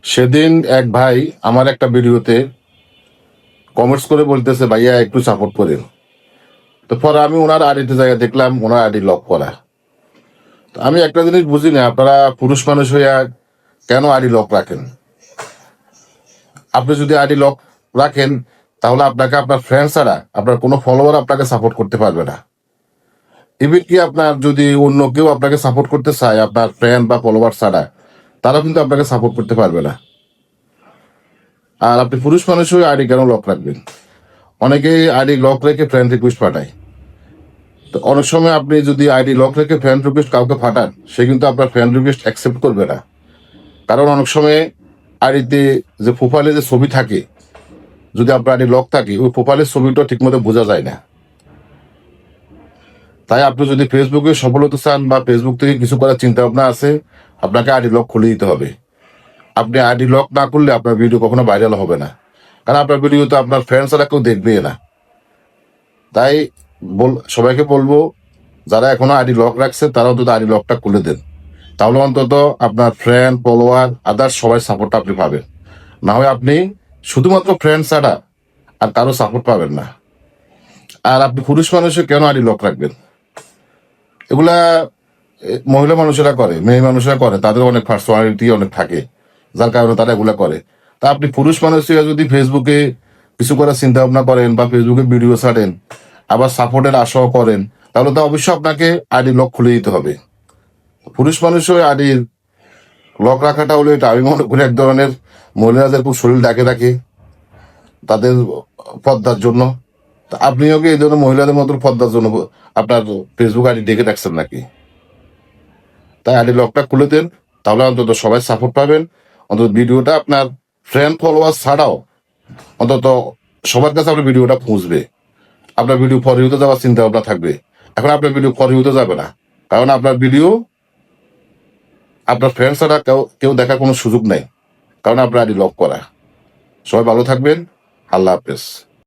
সেদিন এক ভাই আমার একটা ভিডিওতে কমেন্টস করে বলতেছে, ভাইয়া একটু সাপোর্ট করেন। তো পরে আমি ওনার আইডিতে জায়গায় দেখলাম ওনার আইডি লক করা। তো আমি একটা জিনিস বুঝি না, আপনারা পুরুষ মানুষ হইয়া কেন আইডি লক রাখেন? আপনি যদি আইডি লক রাখেন, তাহলে আপনাকে আপনার ফ্রেন্ড ছাড়া আপনার কোনো ফলোয়ার আপনাকে সাপোর্ট করতে পারবে না। ইভেন কি আপনার যদি অন্য কেউ আপনাকে সাপোর্ট করতে চায়, আপনার ফ্রেন্ড বা ফলোয়ার ছাড়া, তারাও কিন্তু আপনাকে সাপোর্ট করতে পারবে না। আর আপনি পুরুষ মানুষ হয়ে আইডি কেন লক রাখবেন? অনেকে আইডি লক রেখে ফ্রেন্ড রিকোয়েস্ট পাঠায়। তো অনেক সময় আপনি যদি আইডি লক রেখে ফ্রেন্ড রিকোয়েস্ট কাউকে পাঠান, সে কিন্তু আপনার ফ্রেন্ড রিকোয়েস্ট অ্যাকসেপ্ট করবে না। কারণ অনেক সময় আইডিতে যে প্রোফাইলে যে ছবি থাকে, যদি আপনার আইডি লক থাকে, ওই প্রোফাইলের ছবিটা ঠিকমতো বোঝা যায় না। তাই আপনি যদি ফেসবুকে সফল হতে চান বা ফেসবুক থেকে কিছু করার চিন্তা ভাবনা আছে, আপনাকে আইডি লক খুলে দিতে হবে। আপনি আইডি লক না করলে আপনার ভিডিও কখনো ভাইরাল হবে না, কারণ আপনার ভিডিও তো আপনার ফ্রেন্ডস ছাড়া কেউ দেখবে না। তাই সবাইকে বলবো, যারা এখনো আইডি লক রাখছে তারা অন্তত আইডি লকটা খুলে দেন। তাহলে অন্তত আপনার ফ্রেন্ড ফলোয়ার আদার্স সবাই সাপোর্টটা আপনি পাবেন। না হয় আপনি শুধুমাত্র ফ্রেন্ড ছাড়া আর কারো সাপোর্ট পাবেন না। আর আপনি পুরুষ মানুষের কেন আইডি লক রাখবেন? এগুলা মহিলা মানুষেরা করে, মেয়ে মানুষেরা করে, তাদের অনেক পার্সোনালিটি অনেক থাকে, যার কারণে তারা এগুলা করে। তা আপনি পুরুষ মানুষরা যদি ফেসবুকে কিছু করার চিন্তা ভাবনা করেন বা ফেসবুকে ভিডিও ছাড়েন, আবার সাপোর্টের আশাও করেন, তাহলে তো অবশ্যই আপনাকে আইডি লক খুলে দিতে হবে। পুরুষ মানুষ হয়ে আইডির লক রাখাটা হলো, এটা আমি মনে করি এক ধরনের মহিলাদের খুব শরীর ডাকে ডাকে তাদের পদ্মার জন্য। তা আপনিও কি এই ধরনের মহিলাদের মতো পদ্মার জন্য আপনার ফেসবুক আইডি ডেকে রাখছেন নাকি? তাই আইডি লকটা খুলে দেন, তাহলে অন্তত সবাই সাপোর্ট পাবেন। অন্তত ভিডিওটা আপনার ফ্রেন্ড ফলোয়ার ছাড়াও অন্তত সবার কাছে আপনার ভিডিওটা পৌঁছবে। আপনার ভিডিও ফর ইউতে যাওয়ার চিন্তা ভাবনা থাকবে। এখন আপনার ভিডিও ফর ইউতে যাবে না, কারণ আপনার ভিডিও আপনার ফ্রেন্ড ছাড়া কেউ কেউ দেখার কোনো সুযোগ নেই, কারণ আপনার আইডি লক করা। সবাই ভালো থাকবেন। আল্লাহ হাফেজ।